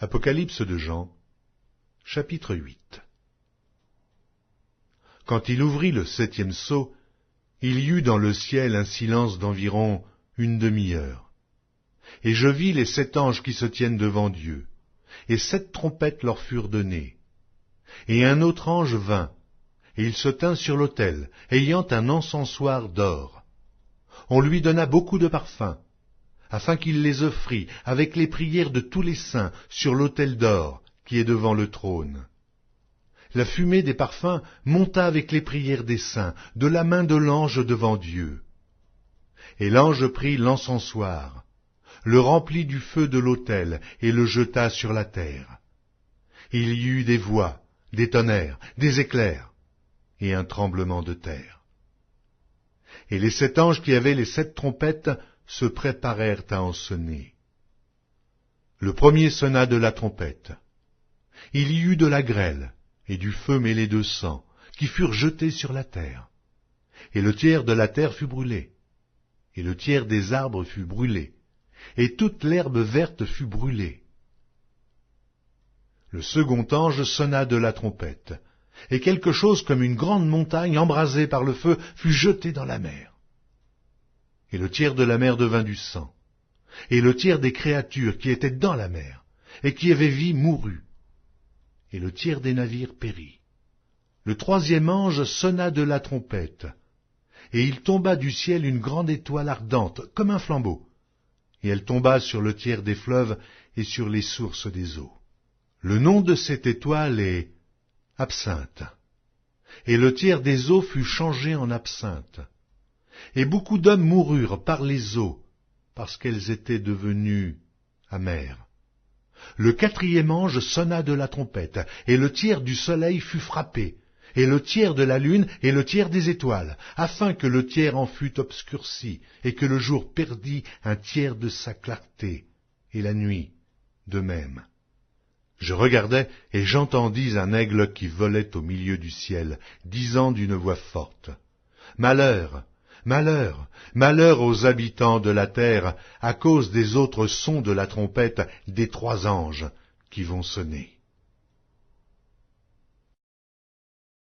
Apocalypse de Jean, chapitre 8. Quand il ouvrit le 7e sceau, il y eut dans le ciel un silence d'environ une demi-heure. Et je vis les 7 anges qui se tiennent devant Dieu, et 7 trompettes leur furent données. Et un autre ange vint, et il se tint sur l'autel, ayant un encensoir d'or. On lui donna beaucoup de parfums, afin qu'il les offrît avec les prières de tous les saints sur l'autel d'or qui est devant le trône. La fumée des parfums monta avec les prières des saints de la main de l'ange devant Dieu. Et l'ange prit l'encensoir, le remplit du feu de l'autel et le jeta sur la terre. Il y eut des voix, des tonnerres, des éclairs et un tremblement de terre. Et les 7 anges qui avaient les 7 trompettes se préparèrent à en sonner. Le premier sonna de la trompette. Il y eut de la grêle et du feu mêlé de sang, qui furent jetés sur la terre. Et le tiers de la terre fut brûlé, et le tiers des arbres fut brûlé, et toute l'herbe verte fut brûlée. Le second ange sonna de la trompette, et quelque chose comme une grande montagne embrasée par le feu fut jetée dans la mer. Et le tiers de la mer devint du sang, et le tiers des créatures qui étaient dans la mer, et qui avaient vie mourut, et le tiers des navires périt. Le 3e ange sonna de la trompette, et il tomba du ciel une grande étoile ardente, comme un flambeau, et elle tomba sur le tiers des fleuves et sur les sources des eaux. Le nom de cette étoile est Absinthe, et le tiers des eaux fut changé en absinthe. Et beaucoup d'hommes moururent par les eaux, parce qu'elles étaient devenues amères. Le 4e ange sonna de la trompette, et le tiers du soleil fut frappé, et le tiers de la lune, et le tiers des étoiles, afin que le tiers en fût obscurci, et que le jour perdît un tiers de sa clarté, et la nuit de même. Je regardai, et j'entendis un aigle qui volait au milieu du ciel, disant d'une voix forte, « Malheur, malheur, malheur aux habitants de la terre, à cause des autres sons de la trompette des 3 anges qui vont sonner. »